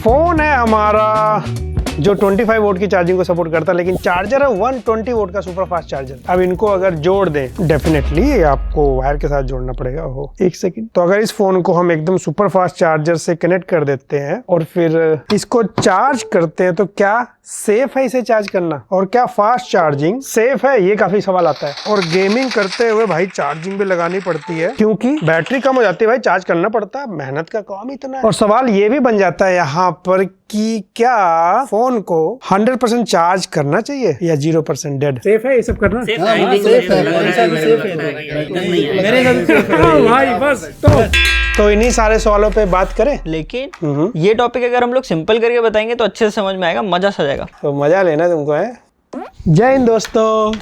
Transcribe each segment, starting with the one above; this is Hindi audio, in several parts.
फोन है हमारा जो 25 वोल्ट की चार्जिंग को सपोर्ट करता है, लेकिन चार्जर है 120 वोल्ट का सुपर फास्ट चार्जर। अब इनको अगर जोड़ दें, डेफिनेटली आपको वायर के साथ जोड़ना पड़ेगा। ओहो, एक सेकंड। तो अगर इस फोन को हम एकदम सुपर फास्ट चार्जर से कनेक्ट कर देते हैं और फिर इसको चार्ज करते हैं, तो क्या सेफ है इसे चार्ज करना, और क्या फास्ट चार्जिंग सेफ है, ये काफी सवाल आता है। और गेमिंग करते हुए भाई चार्जिंग भी लगानी पड़ती है, क्योंकि बैटरी कम हो जाती है भाई, चार्ज करना पड़ता है, मेहनत का काम इतना है। और सवाल ये भी बन जाता है यहाँ पर कि क्या फोन को 100% चार्ज करना चाहिए या 0% डेड? सेफ है ये सब करना? भाई बस तो इन्हीं सारे सवालों पे बात करें। लेकिन ये टॉपिक अगर हम लोग सिंपल करके बताएंगे तो अच्छे से समझ में आएगा, मजा सा जाएगा। तो मजा लेना तुमको है। जय हिंद दोस्तों,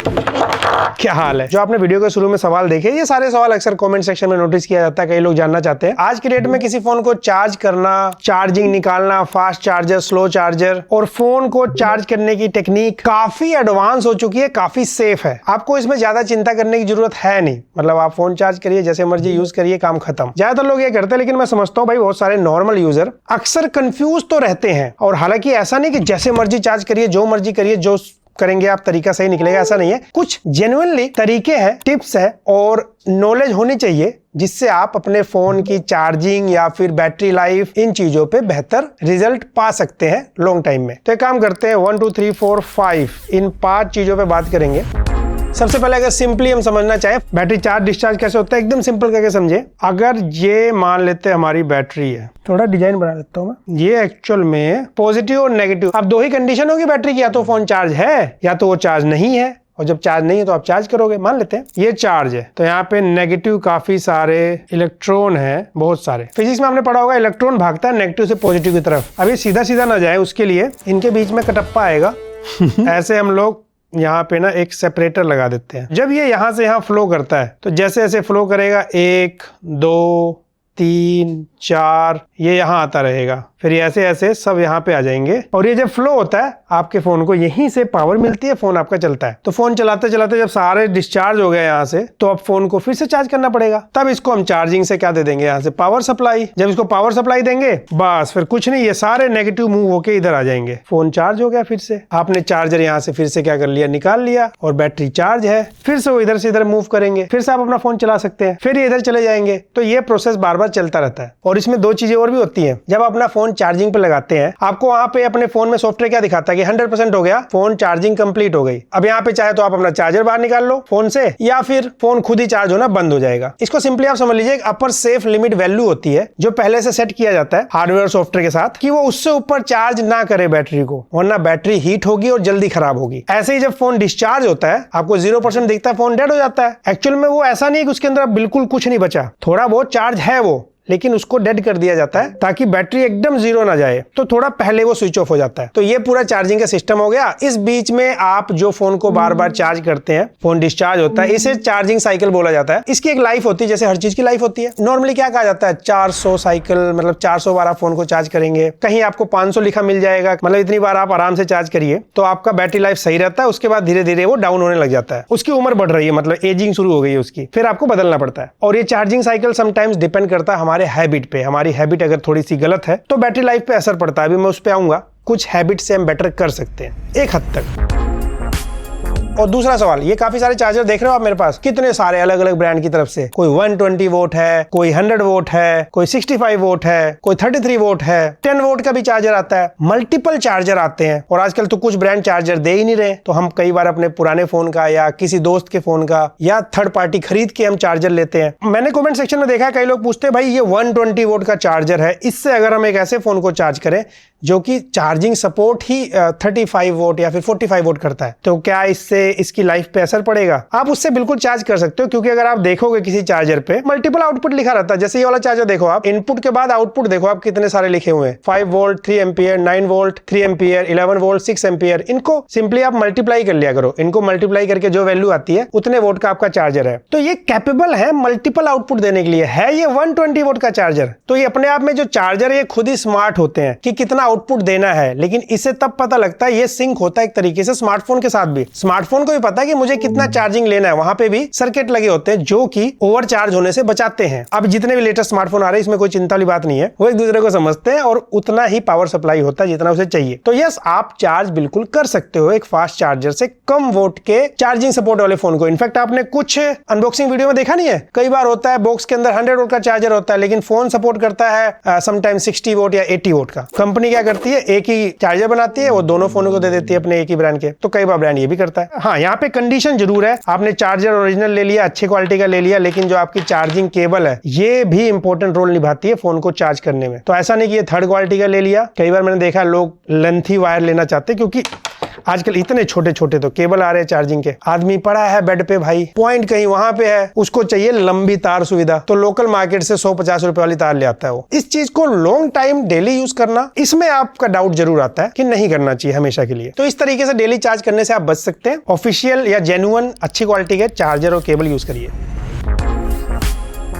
क्या हाल है? जो आपने वीडियो के शुरू में सवाल देखे, ये सारे सवाल अक्सर कमेंट सेक्शन में नोटिस किया जाता है, कई लोग जानना चाहते हैं आज की डेट में किसी फोन को चार्ज करना, चार्जिंग निकालना, फास्ट चार्जर, स्लो चार्जर, और फोन को चार्ज करने की टेक्निक काफी एडवांस हो चुकी है, काफी सेफ है। आपको इसमें ज्यादा चिंता करने की जरूरत है नहीं। मतलब आप फोन चार्ज करिए, जैसे मर्जी यूज करिए, काम खत्म। ज्यादातर लोग ये करते हैं, लेकिन मैं समझता हूँ भाई बहुत सारे नॉर्मल यूजर अक्सर कंफ्यूज तो रहते हैं। और हालांकि ऐसा नहीं कि जैसे मर्जी चार्ज करिए, जो मर्जी करिए, जो करेंगे आप तरीका सही निकलेगा, ऐसा नहीं है। कुछ जेन्युइनली तरीके हैं, टिप्स है और नॉलेज होनी चाहिए, जिससे आप अपने फोन की चार्जिंग या फिर बैटरी लाइफ, इन चीजों पे बेहतर रिजल्ट पा सकते हैं लॉन्ग टाइम में। तो एक काम करते हैं, 1 2 3 4 5 इन 5 चीजों पे बात करेंगे। सबसे पहले अगर सिंपली हम समझना चाहें बैटरी चार्ज डिस्चार्ज कैसे होता है, एकदम सिंपल करके समझे। अगर ये मान लेते हैं हमारी बैटरी है, थोड़ा डिजाइन बना देता हूं मैं, ये एक्चुअल में पॉजिटिव और नेगेटिव, अब दो ही कंडीशन होगी बैटरी की, या तो फोन चार्ज है या तो वो चार्ज नहीं है। और जब चार्ज नहीं है तो आप चार्ज करोगे। मान लेते हैं ये चार्ज है, तो यहाँ पे नेगेटिव काफी सारे इलेक्ट्रॉन है, बहुत सारे। फिजिक्स में हमने पढ़ा होगा इलेक्ट्रॉन भागता है नेगेटिव से पॉजिटिव की तरफ। अब ये सीधा सीधा ना जाए, उसके लिए इनके बीच में कटप्पा आएगा। ऐसे हम लोग यहाँ पे ना एक सेपरेटर लगा देते हैं। जब ये यहाँ से यहाँ फ्लो करता है, तो जैसे जैसे फ्लो करेगा, 1 2 3 4 ये यहाँ आता रहेगा, फिर ऐसे ऐसे सब यहाँ पे आ जाएंगे। और ये जब फ्लो होता है, आपके फोन को यहीं से पावर मिलती है, फोन आपका चलता है। तो फोन चलाते चलाते जब सारे डिस्चार्ज हो गए यहाँ से, तो अब फोन को फिर से चार्ज करना पड़ेगा। तब इसको हम चार्जिंग से क्या दे देंगे, यहाँ से पावर सप्लाई। जब इसको पावर सप्लाई देंगे, बस फिर कुछ नहीं, ये सारे नेगेटिव मूव होके इधर आ जाएंगे, फोन चार्ज हो गया। फिर से आपने चार्जर यहाँ से फिर से क्या कर लिया, निकाल लिया, और बैटरी चार्ज है। फिर से वो इधर से इधर मूव करेंगे, फिर से आप अपना फोन चला सकते हैं, फिर ये इधर चले जाएंगे। तो ये प्रोसेस बार बार चलता रहता है। और इसमें दो चीजें और भी होती है। जब अपना फोन चार्जिंग पे लगाते हैं, आपको वहां पे अपने फोन में सॉफ्टवेयर क्या दिखाता है कि 100% हो गया, फोन चार्जिंग कंप्लीट हो गई। अब यहाँ पे चाहे तो आप अपना चार्जर बाहर निकाल लो फोन से, या फिर फोन खुद ही चार्ज होना बंद हो जाएगा। इसको सिंपली आप समझ लीजिए, एक अपर सेफ लिमिट वैल्यू होती है, जो पहले से सेट किया जाता है हार्डवेयर और सॉफ्टवेयर के साथ, कि वो उससे ऊपर चार्ज ना करे बैटरी को, वरना बैटरी हीट होगी और जल्दी खराब होगी। ऐसे ही जब फोन डिस्चार्ज होता है, आपको 0% दिखता है, फोन डेड हो जाता है। एक्चुअल में वो ऐसा नहीं कि उसके अंदर बिल्कुल कुछ नहीं बचा, थोड़ा बहुत चार्ज है वो, लेकिन उसको डेड कर दिया जाता है ताकि बैटरी एकदम जीरो ना जाए, तो थोड़ा पहले वो स्विच ऑफ हो जाता है। तो ये पूरा चार्जिंग का सिस्टम हो गया। इस बीच में आप जो फोन को बार बार चार्ज करते हैं, फोन डिस्चार्ज होता है, इसे चार्जिंग साइकिल बोला जाता है। इसकी एक लाइफ होती है, जैसे हर चीज की लाइफ होती है। नॉर्मली क्या कहा जाता है, 400 साइकिल, मतलब 400 बार आप फोन को चार्ज करेंगे। कहीं आपको 500 लिखा मिल जाएगा, मतलब इतनी बार आप आराम से चार्ज करिए तो आपका बैटरी लाइफ सही रहता है। उसके बाद धीरे धीरे वो डाउन होने लग जाता है, उसकी उम्र बढ़ रही है, मतलब एजिंग शुरू हो गई है उसकी, फिर आपको बदलना पड़ता है। और ये चार्जिंग साइकिल समटाइम्स डिपेंड करता है हमारे हैबिट पे। हमारी हैबिट अगर थोड़ी सी गलत है तो बैटरी लाइफ पे असर पड़ता है। अभी मैं उस पे आऊंगा, कुछ हैबिट से हम बेटर कर सकते हैं एक हद तक। और दूसरा सवाल, ये काफी सारे चार्जर देख रहे हो आप मेरे पास, कितने सारे अलग अलग ब्रांड की तरफ से। कोई 120 वोट है, कोई 100 वोट है, कोई 65 वोट है, कोई 33 वोट है, 10 वोट का भी चार्जर आता है, मल्टीपल चार्जर आते हैं। और आजकल तो कुछ ब्रांड चार्जर दे ही नहीं रहे, तो हम कई बार अपने पुराने फोन का या किसी दोस्त के फोन का या थर्ड पार्टी खरीद के हम चार्जर लेते हैं। मैंने कमेंट सेक्शन में देखा, कई लोग पूछते हैं भाई ये 120 वोट का चार्जर है, इससे अगर हम एक ऐसे फोन को चार्ज करें जो कि चार्जिंग सपोर्ट ही 35 वोट या फिर 45 वोट करता है, तो क्या इससे इसकी लाइफ पे असर पड़ेगा? आप उससे बिल्कुल चार्ज कर सकते हो, क्योंकि अगर आप देखोगे किसी चार्जर पे मल्टीपल आउटपुट लिखा रहता है। जैसे ये वाला चार्जर देखो आप, इनपुट के बाद आउटपुट देखो आप कितने सारे लिखे हुए हैं, 5 volt, 3 ampere, 9 volt, 3 ampere, 11 volt, 6 ampere. इनको सिंपली आप मल्टीप्लाई कर लिया करो, इनको मल्टीप्लाई करके जो वैल्यू आती है उतने वोट का आपका चार्जर है। तो ये कैपेबल है मल्टीपल आउटपुट देने के लिए। है ये 120 वोट का चार्जर, तो ये अपने आप में जो चार्जर है ये खुद ही स्मार्ट होते हैं कि कितना आउटपुट देना है। लेकिन इसे तब पता लगता है, ये सिंक होता है एक तरीके से स्मार्टफोन के साथ भी। स्मार्टफोन स्मार्टफोन को भी पता है कि मुझे कितना चार्जिंग लेना है, वहां पे भी सर्किट लगे होते हैं जो कि ओवर चार्ज होने से बचाते हैं। अब जितने भी लेटेस्ट स्मार्टफोन आ रहे हैं इसमें कोई चिंता वाली बात नहीं है, वो एक दूसरे को समझते हैं और उतना ही पावर सप्लाई होता है जितना उसे चाहिए। तो यस, आप चार्ज बिल्कुल कर सकते हो एक फास्ट चार्जर से कम वोल्ट के चार्जिंग सपोर्ट वाले फोन को। इनफैक्ट आपने कुछ अनबॉक्सिंग वीडियो में देखा नहीं है, कई बार होता है बॉक्स के अंदर 100 वोल्ट का चार्जर होता है लेकिन फोन सपोर्ट करता है समटाइम 60 वोल्ट या 80 वोल्ट का। कंपनी क्या करती है, एक ही चार्जर बनाती है, वो दोनों फोनों को दे देती है अपने एक ही ब्रांड के। तो कई बार ब्रांड ये भी करता है। हाँ, यहाँ पे कंडीशन जरूर है, आपने चार्जर ओरिजिनल ले लिया, अच्छी क्वालिटी का ले लिया, लेकिन जो आपकी चार्जिंग केबल है ये भी इंपॉर्टेंट रोल निभाती है फोन को चार्ज करने में। तो ऐसा नहीं कि ये थर्ड क्वालिटी का ले लिया। कई बार मैंने देखा लोग लेंथी वायर लेना चाहते हैं क्योंकि आजकल इतने छोटे छोटे तो केबल आ रहे हैं चार्जिंग के। आदमी पड़ा है बेड पे भाई, पॉइंट कहीं वहां पे है, उसको चाहिए लंबी तार सुविधा, तो लोकल मार्केट से 150 रुपए वाली तार ले आता है वो। इस चीज को लॉन्ग टाइम डेली यूज करना, इसमें आपका डाउट जरूर आता है कि नहीं करना चाहिए हमेशा के लिए। तो इस तरीके से डेली चार्ज करने से आप बच सकते हैं। ऑफिशियल या जेन्युइन अच्छी क्वालिटी के चार्जर और केबल यूज करिए।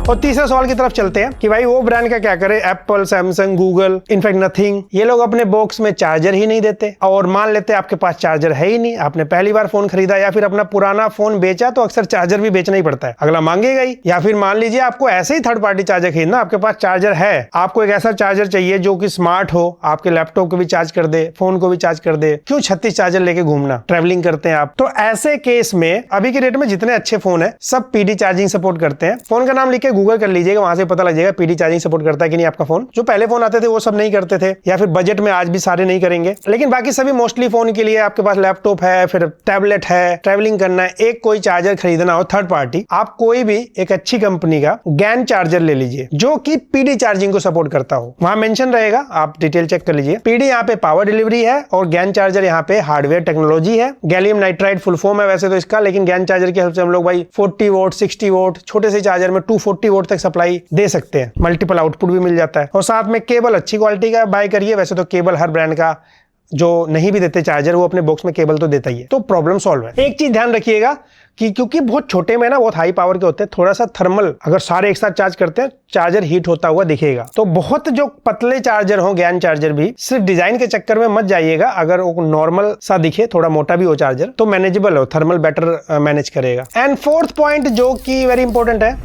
और तीसरे सवाल की तरफ चलते हैं कि भाई वो ब्रांड का क्या करे, Apple, Samsung, Google, in fact nothing, ये लोग अपने बॉक्स में चार्जर ही नहीं देते और मान लेते हैं आपके पास चार्जर है ही नहीं, आपने पहली बार फोन खरीदा या फिर अपना पुराना फोन बेचा तो अक्सर चार्जर भी बेचना ही पड़ता है, अगला मांगेगा ही। या फिर मान लीजिए आपको ऐसे ही थर्ड पार्टी चार्जर खरीदना, आपके पास चार्जर है, आपको एक ऐसा चार्जर चाहिए जो कि स्मार्ट हो, आपके लैपटॉप को भी चार्ज कर दे, फोन को भी चार्ज कर दे, क्यों 36 चार्जर लेके घूमना, ट्रेवलिंग करते हैं आप। तो ऐसे केस में अभी की डेट में जितने अच्छे फोन है सब पीडी चार्जिंग सपोर्ट करते हैं। फोन का नाम लिख के गूगल कर लीजिएगा, वहां से पता लग जाएगा पीडी चार्जिंग सपोर्ट करता है कि नहीं आपका फोन। जो पहले फोन आते थे वो सब नहीं करते थे, या फिर बजट में आज भी सारे नहीं करेंगे, लेकिन बाकी सभी मोस्टली फोन के लिए आपके पास लैपटॉप है, फिर टैबलेट है, ट्रैवलिंग करना है, एक कोई चार्जर खरीदना हो थर्ड पार्टी, आप कोई भी एक अच्छी कंपनी का गैन चार्जर ले लीजिए जो कि पीडी चार्जिंग को सपोर्ट करता हो। वहां मेंशन रहेगा, आप डिटेल चेक कर लीजिए। पीडी यहाँ पे पावर डिलीवरी है और गैन चार्जर यहाँ पे हार्डवेयर टेक्नोलॉजी है। गैलियम नाइट्राइड फुल फॉर्म है वैसे तो इसका, लेकिन गैन चार्जर के हिसाब से हम लोग भाई 40 वोल्ट, 60 वोल्ट, छोटे से चार्जर में 240 वोल्ट तक सप्लाई दे सकते हैं, मल्टीपल आउटपुट भी मिल जाता है। और साथ में केबल अच्छी क्वालिटी का बाय करिए। वैसे तो केबल हर ब्रांड का जो नहीं भी देते चार्जर वो अपने बॉक्स में केबल तो देता ही है, तो प्रॉब्लम सॉल्व है। एक चीज ध्यान रखिएगा कि क्योंकि बहुत छोटे में ना बहुत हाई पावर के होते हैं, थोड़ा सा थर्मल अगर सारे एक साथ चार्ज करते हैं चार्जर हीट होता हुआ दिखेगा। तो बहुत जो पतले चार्जर हो, ज्ञान चार्जर भी, सिर्फ डिजाइन के चक्कर में मत जाइएगा। अगर वो नॉर्मल सा दिखे, थोड़ा मोटा भी हो चार्जर, तो मैनेजेबल हो, थर्मल बेटर मैनेज करेगा। एंड फोर्थ पॉइंट जो कि वेरी इंपॉर्टेंट है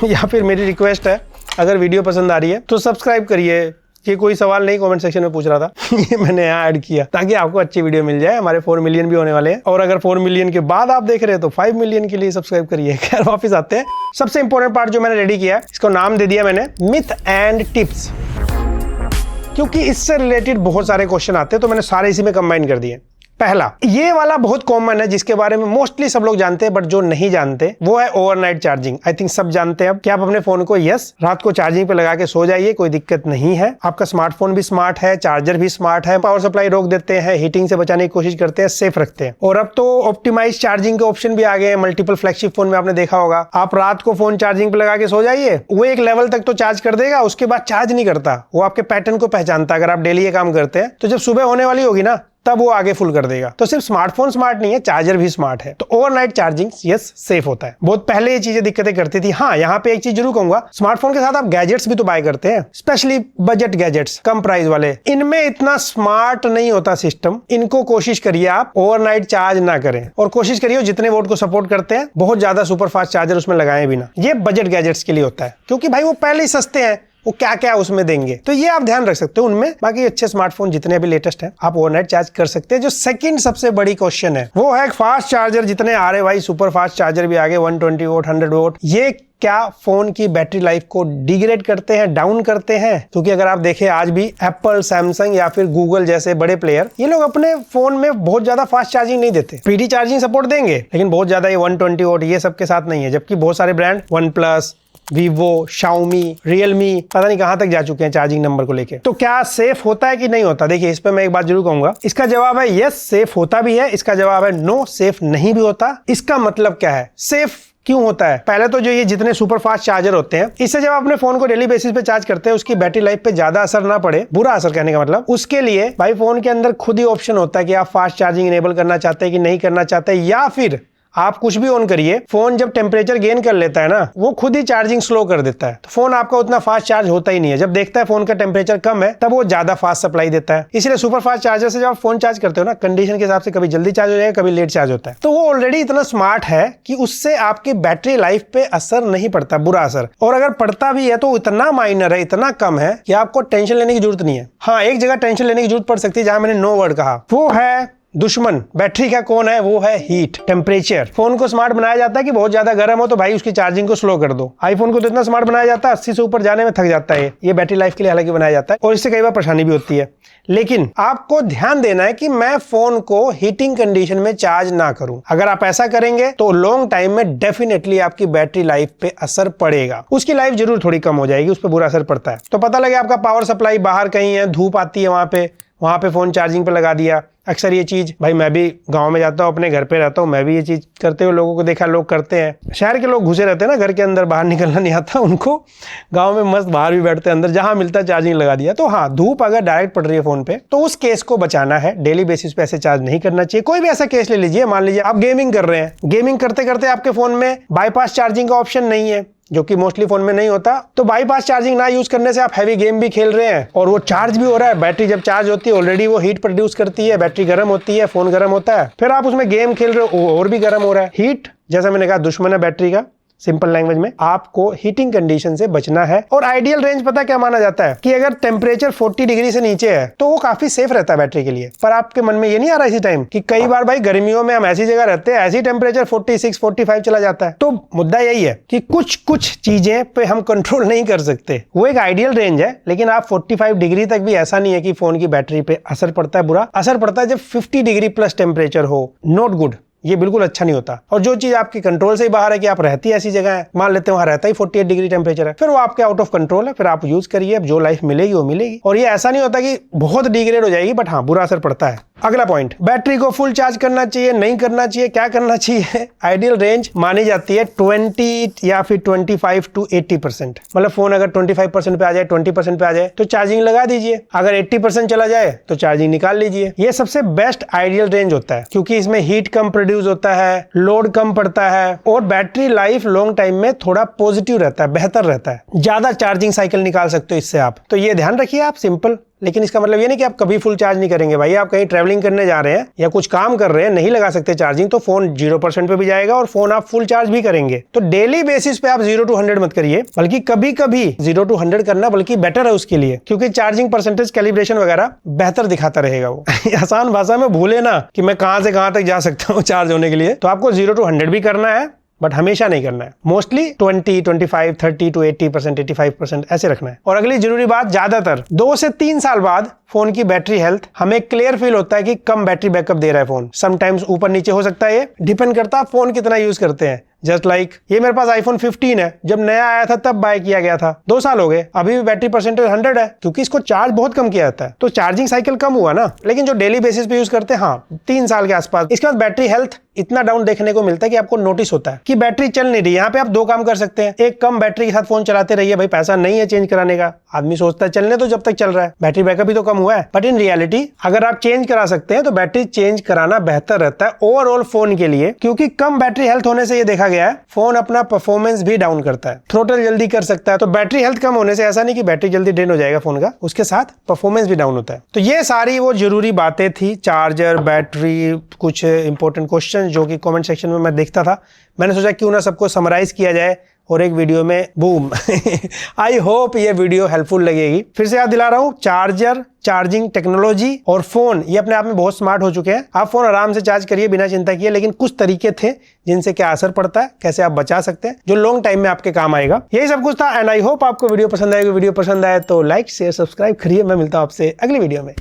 या फिर मेरी रिक्वेस्ट है, अगर वीडियो पसंद आ रही है तो सब्सक्राइब करिए। ये कोई सवाल नहीं कमेंट सेक्शन में पूछ रहा था ये मैंने यहाँ ऐड किया ताकि आपको अच्छी वीडियो मिल जाए। हमारे 4 मिलियन भी होने वाले हैं, और अगर 4 मिलियन के बाद आप देख रहे हैं तो 5 मिलियन के लिए सब्सक्राइब करिए। खैर वापस आते हैं, सबसे इंपॉर्टेंट पार्ट जो मैंने रेडी किया है, इसको नाम दे दिया मैंने मिथ एंड टिप्स, क्योंकि इससे रिलेटेड बहुत सारे क्वेश्चन आते हैं तो मैंने सारे इसी में कंबाइन कर दिए। पहला, ये वाला बहुत कॉमन है जिसके बारे में मोस्टली सब लोग जानते हैं, बट जो नहीं जानते वो है ओवरनाइट चार्जिंग। आई थिंक सब जानते हैं अब कि आप अपने फोन को रात को चार्जिंग पे लगा के सो जाइए, कोई दिक्कत नहीं है। आपका स्मार्टफोन भी स्मार्ट है, चार्जर भी स्मार्ट है, पावर सप्लाई रोक देते हैं, हीटिंग से बचाने की कोशिश करते हैं, सेफ रखते हैं। और अब तो ऑप्टिमाइज चार्जिंग के ऑप्शन भी आ गए हैं मल्टीपल फ्लैगशिप फोन में, आपने देखा होगा। आप रात को फोन चार्जिंग पे लगा के सो जाइए, वो एक लेवल तक तो चार्ज कर देगा, उसके बाद चार्ज नहीं करता, वो आपके पैटर्न को पहचानता है। अगर आप डेली ये काम करते हैं तो जब सुबह होने वाली होगी ना तब वो आगे फुल कर देगा। तो सिर्फ स्मार्टफोन स्मार्ट नहीं है, चार्जर भी स्मार्ट है। तो ओवरनाइट चार्जिंग यस सेफ होता है। बहुत पहले ये चीजें दिक्कतें करती थी। हाँ, यहाँ पे एक चीज जरूर कहूंगा, स्मार्टफोन के साथ आप गैजेट्स भी तो बाय करते हैं, स्पेशली बजट गैजेट्स, कम प्राइस वाले, इनमें इतना स्मार्ट नहीं होता सिस्टम। इनको कोशिश करिए आप ओवरनाइट चार्ज ना करें, और कोशिश करिए जितने वोल्ट को सपोर्ट करते हैं बहुत ज्यादा सुपर फास्ट चार्जर उसमें लगाएं भी ना। ये बजट गैजेट्स के लिए होता है, क्योंकि भाई वो पहले ही सस्ते हैं, वो क्या क्या उसमें देंगे, तो ये आप ध्यान रख सकते हो उनमें। बाकी अच्छे स्मार्टफोन जितने भी लेटेस्ट हैं आप ओवरनाइट चार्ज कर सकते हैं। जो सेकंड सबसे बड़ी क्वेश्चन है वो है फास्ट चार्जर जितने आ रहे भाई, सुपर फास्ट चार्जर भी आगे 120 वोल्ट, 100 वोल्ट, ये क्या फोन की बैटरी लाइफ को डिग्रेड करते हैं, डाउन करते हैं? क्योंकि अगर आप देखें आज भी एप्पल, सैमसंग या फिर गूगल जैसे बड़े प्लेयर, ये लोग अपने फोन में बहुत ज्यादा फास्ट चार्जिंग नहीं देते। पीडी चार्जिंग सपोर्ट देंगे लेकिन बहुत ज्यादा ये 120 वोल्ट ये सबके साथ नहीं है। जबकि बहुत सारे brand OnePlus, Vivo, Xiaomi, Realme पता नहीं कहां तक जा चुके हैं चार्जिंग नंबर को लेके। तो क्या सेफ होता है कि नहीं होता? देखिए, इस पे मैं एक बात जरूर कहूंगा, इसका जवाब है यस सेफ होता भी है, इसका जवाब है नो सेफ नहीं भी होता। इसका मतलब क्या है, सेफ क्यों होता है? पहले तो जो ये जितने सुपर फास्ट चार्जर होते हैं, इससे जब अपने फोन को डेली बेसिस पे चार्ज करते हैं उसकी बैटरी लाइफ पे ज्यादा असर ना पड़े, बुरा असर कहने का मतलब, उसके लिए भाई फोन के अंदर खुद ही ऑप्शन होता है कि आप फास्ट चार्जिंग इनेबल करना चाहते हैं कि नहीं करना चाहते, या फिर आप कुछ भी ऑन करिए, फोन जब टेम्परेचर गेन कर लेता है ना, वो खुद ही चार्जिंग स्लो कर देता है। तो फोन आपका उतना फास्ट चार्ज होता ही नहीं है। जब देखता है फोन का टेम्परेचर कम है, तब वो ज्यादा फास्ट सप्लाई देता है। इसलिए सुपर फास्ट चार्जर से जब आप फोन चार्ज करते हो ना, कंडीशन के हिसाब से कभी जल्दी चार्ज हो जाएगा, कभी लेट चार्ज होता है। तो वो ऑलरेडी इतना स्मार्ट है कि उससे आपकी बैटरी लाइफ पे असर नहीं पड़ता, बुरा असर। और अगर पड़ता भी है तो इतना माइनर है, इतना कम है कि आपको टेंशन लेने की जरूरत नहीं है। हाँ, एक जगह टेंशन लेने की जरूरत पड़ सकती है, जहां मैंने नो वर्ड कहा, वो है दुश्मन बैटरी का। कौन है? वो है हीट, टेम्परेचर। फोन को स्मार्ट बनाया जाता है कि बहुत ज्यादा गर्म हो तो भाई उसकी चार्जिंग को स्लो कर दो। आईफोन को तो इतना स्मार्ट बनाया जाता है 80 से ऊपर जाने में थक जाता है। ये बैटरी लाइफ के लिए हालांकि बनाया जाता है और इससे कई बार परेशानी भी होती है। लेकिन आपको ध्यान देना है कि मैं फोन को हीटिंग कंडीशन में चार्ज ना करूं। अगर आप ऐसा करेंगे तो लॉन्ग टाइम में डेफिनेटली आपकी बैटरी लाइफ पे असर पड़ेगा। उसकी लाइफ जरूर थोड़ी कम हो जाएगी, उस पर बुरा असर पड़ता है। तो पता लगे आपका पावर सप्लाई बाहर कहीं है, धूप आती है, वहां पे फोन चार्जिंग पे लगा दिया। अक्सर ये चीज, भाई मैं भी गांव में जाता हूँ, अपने घर पे रहता हूँ, मैं भी ये चीज करते हुए लोगों को देखा, लोग करते हैं। शहर के लोग घुसे रहते हैं ना घर के अंदर, बाहर निकलना नहीं आता उनको। गांव में मस्त बाहर भी बैठते हैं, अंदर जहां मिलता है चार्जिंग लगा दिया। तो हाँ, धूप अगर डायरेक्ट पड़ रही है फोन पे तो उस केस को बचाना है। डेली बेसिस पे ऐसे चार्ज नहीं करना चाहिए। कोई भी ऐसा केस ले लीजिए, मान लीजिए आप गेमिंग कर रहे हैं, गेमिंग करते करते आपके फोन में बाईपास चार्जिंग का ऑप्शन नहीं है, जो कि मोस्टली फोन में नहीं होता। तो बाईपास चार्जिंग ना यूज करने से आप हैवी गेम भी खेल रहे हैं और वो चार्ज भी हो रहा है। बैटरी जब चार्ज होती है ऑलरेडी वो हीट प्रोड्यूस करती है, बैटरी गर्म होती है, फोन गर्म होता है, फिर आप उसमें गेम खेल रहे हो और भी गर्म हो रहा है। हीट, जैसा मैंने कहा, दुश्मन है बैटरी का। सिंपल लैंग्वेज में आपको हीटिंग कंडीशन से बचना है। और आइडियल रेंज पता क्या माना जाता है कि अगर टेम्परेचर 40 डिग्री से नीचे है तो वो काफी सेफ रहता है बैटरी के लिए। पर आपके मन में ये नहीं आ रहा इसी टाइम कि कई बार भाई गर्मियों में हम ऐसी जगह रहते हैं, ऐसी टेम्परेचर 46 45 चला जाता है। तो मुद्दा यही है कि कुछ चीजें पे हम कंट्रोल नहीं कर सकते। वो एक आइडियल रेंज है, लेकिन आप 45 डिग्री तक भी ऐसा नहीं है कि फोन की बैटरी पे असर पड़ता है। बुरा असर पड़ता है जब 50 डिग्री प्लस टेम्परेचर हो। नॉट गुड, ये बिल्कुल अच्छा नहीं होता। और जो चीज आपके कंट्रोल से ही बाहर है, कि आप रहती है ऐसी जगह है, मान लेते हैं वहां रहता ही 48 डिग्री टेम्परेचर है, फिर वो आपके आउट ऑफ कंट्रोल है। फिर आप यूज करिए, जो लाइफ मिलेगी वो मिलेगी। और ये ऐसा नहीं होता कि बहुत डिग्रेड हो जाएगी, बट हाँ, बुरा असर पड़ता है। अगला पॉइंट, बैटरी को फुल चार्ज करना चाहिए, नहीं करना चाहिए, क्या करना चाहिए? आइडियल रेंज मानी जाती है 20 या फिर 25 to 80%। मतलब फोन अगर 25% पे आ जाए, 20% पे आ जाए तो चार्जिंग लगा दीजिए। अगर 80% चला जाए तो चार्जिंग निकाल लीजिए। ये सबसे बेस्ट आइडियल रेंज होता है, क्योंकि इसमें हीट कम प्रोड्यूस होता है, लोड कम पड़ता है और बैटरी लाइफ लॉन्ग टाइम में थोड़ा पॉजिटिव रहता है, बेहतर रहता है। ज्यादा चार्जिंग साइकिल निकाल सकते हो इससे आप। तो ये ध्यान रखिए आप, सिंपल। लेकिन इसका मतलब ये नहीं कि आप कभी फुल चार्ज नहीं करेंगे। भाई आप कहीं ट्रैवलिंग करने जा रहे हैं या कुछ काम कर रहे हैं, नहीं लगा सकते चार्जिंग, तो फोन 0% पे भी जाएगा और फोन आप फुल चार्ज भी करेंगे। तो डेली बेसिस पे आप 0 to 100 मत करिए, बल्कि कभी कभी 0 to 100 करना बल्कि बेटर है उसके लिए, क्योंकि चार्जिंग परसेंटेज कैलिब्रेशन वगैरह बेहतर दिखाता रहेगा वो। आसान भाषा में भूले ना कि मैं कहां से कहां तक जा सकता हूँ चार्ज होने के लिए। तो आपको 0 to 100 भी करना है, बट हमेशा नहीं करना है। मोस्टली 20, 25, 30 to 80%, 85% ऐसे रखना है। और अगली जरूरी बात, ज्यादातर 2 से 3 साल बाद फोन की बैटरी हेल्थ हमें क्लियर फील होता है कि कम बैटरी बैकअप दे रहा है फोन। समटाइम्स ऊपर नीचे हो सकता है, ये डिपेंड करता है फोन कितना यूज करते हैं। जस्ट लाइक ये मेरे पास iPhone 15 है, जब नया आया था तब बाय किया गया था, 2 साल हो गए, अभी भी बैटरी परसेंटेज 100 है, क्योंकि इसको चार्ज बहुत कम किया जाता है। तो चार्जिंग साइकिल कम हुआ ना। लेकिन जो डेली बेसिस पे यूज करते हैं, हाँ, 3 साल के आसपास। इसके बाद बैटरी हेल्थ इतना डाउन देखने को मिलता है कि आपको नोटिस होता है कि बैटरी चल नहीं रही। यहाँ पे आप 2 काम कर सकते हैं। एक, कम बैटरी के साथ फोन चलाते रहिए, भाई पैसा नहीं है चेंज कराने का। आदमी सोचता है चलने तो जब तक चल रहा है, बैटरी बैकअप भी तो कम हुआ है। बट इन रियलिटी अगर आप चेंज करा सकते हैं तो बैटरी चेंज कराना बेहतर रहता है ओवरऑल फोन के लिए, क्योंकि कम बैटरी हेल्थ होने से ये देखा गया है फोन अपना परफॉर्मेंस भी डाउन करता है, थ्रोटल जल्दी कर सकता है। तो बैटरी हेल्थ कम होने से ऐसा नहीं कि बैटरी जल्दी ड्रेन हो जाएगा फोन का, उसके साथ परफॉर्मेंस भी डाउन होता है। तो ये सारी वो जरूरी बातें थी, चार्जर, बैटरी, कुछ इंपॉर्टेंट क्वेश्चन जो कि कमेंट सेक्शन में मैं देखता था। मैंने सोचा क्यों ना सबको समराइज किया जाए और एक वीडियो में बूम। आई होप ये वीडियो हेल्पफुल लगेगी। फिर से याद दिला रहा हूँ, चार्जर, चार्जिंग टेक्नोलॉजी और फोन ये अपने आप में बहुत स्मार्ट हो चुके हैं। आप फोन आराम से चार्ज करिए बिना चिंता किए, लेकिन कुछ तरीके थे जिनसे क्या असर पड़ता है, कैसे आप बचा सकते हैं, जो लॉन्ग टाइम में आपके काम आएगा। यही सब कुछ था एंड आई होप आपको वीडियो पसंद आएगी। वीडियो पसंद आए तो लाइक शेयर सब्सक्राइब करिए। मैं मिलता हूं आपसे अगली वीडियो में।